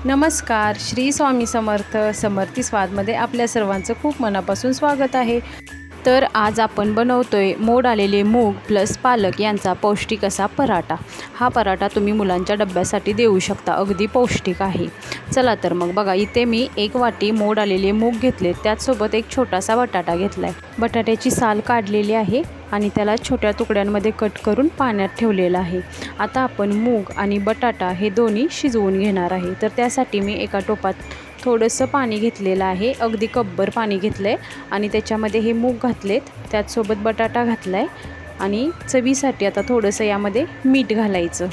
नमस्कार. श्री स्वामी समर्थ समर्थी स्वादमध्ये आपल्या सर्वांचं खूप मनापासून स्वागत आहे. तर आज आपण बनवतोय मोड आलेले मूग प्लस पालक यांचा पौष्टिक असा पराठा. हा पराठा तुम्ही मुलांच्या डब्यासाठी देऊ शकता. अगदी पौष्टिक आहे. चला तर मग बघा, इथे मी 1 वाटी मोड आलेले मूग घेतले, त्याचसोबत एक छोटासा बटाटा घेतला आहे. बटाट्याची साल काढलेली आहे आणि त्याला छोट्या तुकड्यांमध्ये कट करून पाण्यात ठेवलेलं आहे. आता आपण मूग आणि बटाटा हे दोन्ही शिजवून घेणार आहे. तर त्यासाठी मी एका टोपात थोडंसं पाणी घेतलेलं आहे. अगदी कपभर पाणी घेतलं आहे आणि त्याच्यामध्ये हे मूग घातलेत, त्याचसोबत बटाटा घातला आहे आणि चवीसाठी आता थोडंसं यामध्ये मीठ घालायचं.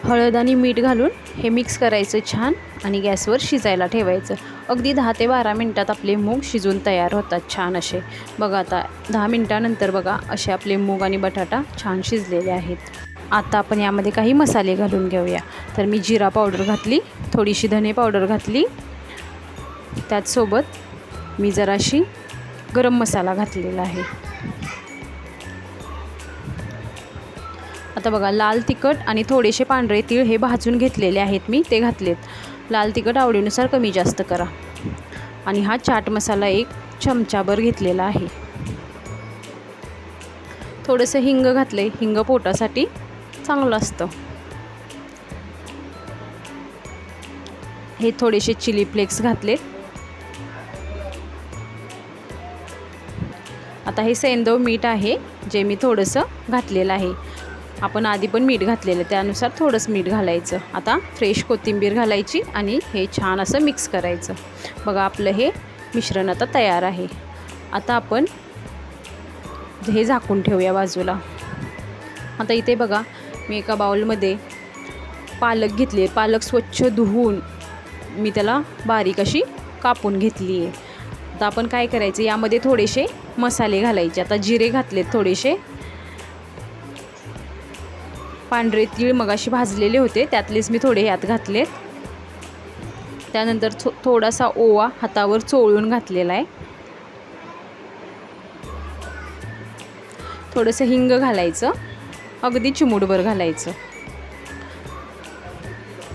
हळद आणि मीठ घालून हे मिक्स करायचं छान आणि गॅसवर शिजायला ठेवायचं. अगदी 10 ते 12 मिनटात आपले मूग शिजून तयार होतात छान असे. बघा आता 10 मिनटानंतर बघा असे आपले मूग आणि बटाटा छान शिजलेले आहेत. आता आपण यामध्ये काही मसाले घालून घेऊया. तर मी जिरा पावडर घातली, थोडीशी धने पावडर घातली, त्याचसोबत मी जराशी गरम मसाला घातलेला आहे. आता बघा लाल तिखट आणि थोडेसे पांढरे तीळ हे भाजून घेतलेले आहेत मी, ते घातलेत. लाल तिखट आवडीनुसार कमी जास्त करा. आणि हा चाट मसाला 1 चमचाभर घेतलेला आहे. थोडंसं हिंग घातले, हिंग पोटासाठी चांगलं असतं. हे थोडेसे चिली फ्लेक्स घातले. आता हे सेंदव मीठ आहे जे मी थोडंसं घातलेलं आहे. आपण आधी पण मीठ घातलेलं, त्यानुसार थोडंसं मीठ घालायचं. आता फ्रेश कोथिंबीर घालायची आणि हे छान असं मिक्स करायचं. बघा आपलं हे मिश्रण आता तयार आहे. आता आपण हे झाकून ठेवूया बाजूला. आता इथे बघा मी एका बाउलमध्ये पालक घेतली. पालक स्वच्छ धुवून मी त्याला बारीक अशी कापून घेतली आहे. आता आपण काय करायचं, यामध्ये थोडेसे मसाले घालायचे. आता जिरे घातलेत, थोडेसे पांढरे तीळ मगाशी भाजलेले होते, त्यातलेच मी थोडे यात घातलेत. त्यानंतर थोडासा ओवा हातावर चोळून घातलेला आहे. थोडंसं हिंग घालायचं, अगदी चिमूटभर घालायचं.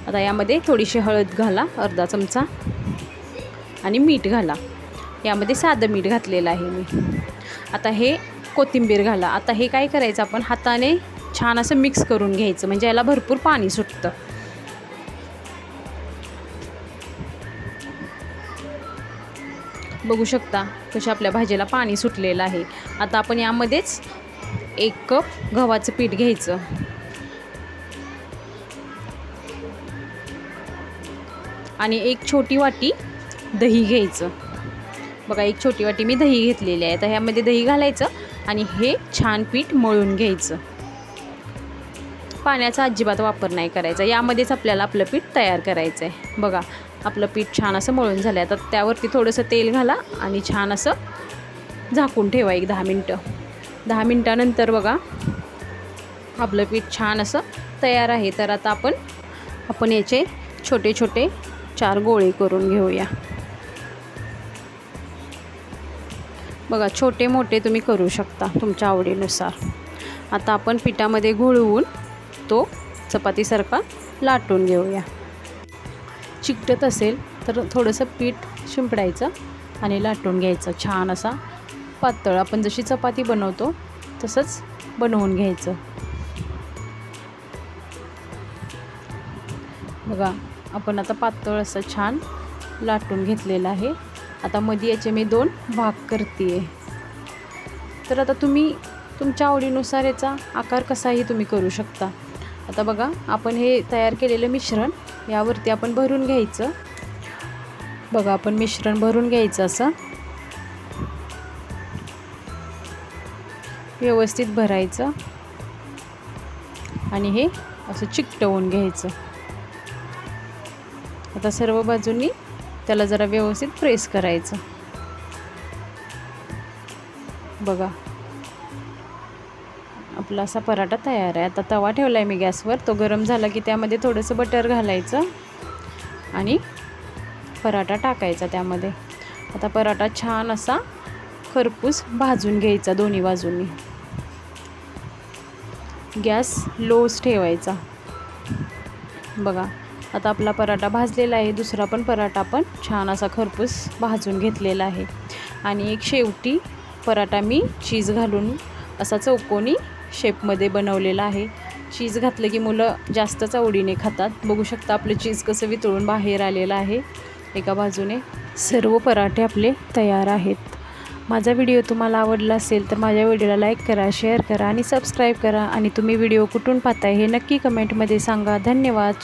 आता यामध्ये थोडीशी हळद घाला, अर्धा चमचा, आणि मीठ घाला. यामध्ये साधं मीठ घातलेलं आहे मी. आता हे कोथिंबीर घाला. आता हे काय करायचं, आपण हाताने छान असं मिक्स करून घ्यायचं, म्हणजे याला भरपूर पाणी सुटतं. बघू शकता कशा आपल्या भाजीला पाणी सुटलेलं आहे. आता आपण यामध्येच 1 कप गव्हाचं पीठ घ्यायचं आणि 1 छोटी वाटी दही घ्यायचं. बघा 1 छोटी वाटी मी दही घेतलेली आहे. तर ह्यामध्ये दही घालायचं आणि हे छान पीठ मळून घ्यायचं. पाण्याचा अजिबात वापर नाही करायचा. यामध्येच आपल्याला आपलं पीठ तयार करायचं आहे. बघा आपलं पीठ छान असं मळून झालं आहे. आता त्यावरती थोडंसं तेल घाला आणि छान असं झाकून ठेवा 10 मिनटं. 10 मिनटानंतर बघा आपलं पीठ छान असं तयार आहे. तर आता आपण याचे छोटे छोटे 4 गोळे करून घेऊया. बघा छोटे मोठे तुम्ही करू शकता तुमच्या आवडीनुसार. आता आपण पिठामध्ये घोळवून तो चपातीसारखा लाटून घेऊया. चिकटत असेल तर थोडंसं पीठ शिंपडायचं आणि लाटून घ्यायचं. छान असा पातळ, आपण जशी चपाती बनवतो तसंच बनवून घ्यायचं. बघा आपण आता पातळ असं छान लाटून घेतलेलं आहे. आता मध्ये याचे मी 2 भाग करते. तर आता तुम्ही तुमच्या आवडीनुसार याचा आकार कसाही तुम्ही करू शकता. आता बघा आपण हे तयार केलेलं मिश्रण यावरती आपण भरून घ्यायचं. बघा आपण मिश्रण भरून घ्यायचं असं व्यवस्थित भरायचं आणि हे असं चिकटवून घ्यायचं. आता सर्व बाजूंनी त्याला जरा व्यवस्थित प्रेस करायचं. बघा आपला असा पराठा तयार आहे. आता तवा ठेवला आहे मी गॅसवर. तो गरम झाला की त्यामध्ये थोडंसं बटर घालायचं आणि पराठा टाकायचा त्यामध्ये. आता पराठा छान असा खरपूस भाजून घ्यायचा दोन्ही बाजूंनी. गॅस लोच ठेवायचा. बघा आता आपला पराठा भाजलेला आहे, दुसरा पण पराठा पण छान असा खरपूस भाजून घेतलेला आहे. आणि एक शेवटी पराठा मी चीज घालून असा चौकोनी शेपमध्ये बनवलेला आहे. चीज घातलं की मुलं जास्तच आवडीने खातात. बघू शकता आपलं चीज कसं वितळून बाहेर आलेलं आहे. एका बाजूने सर्व पराठे आपले तयार आहेत. माझा व्हिडिओ तुम्हाला आवडला असेल तर माझ्या व्हिडिओला लाईक करा, शेअर करा आणि सबस्क्राईब करा. आणि तुम्ही व्हिडिओ कुठून पाहताय हे नक्की कमेंटमध्ये सांगा. धन्यवाद.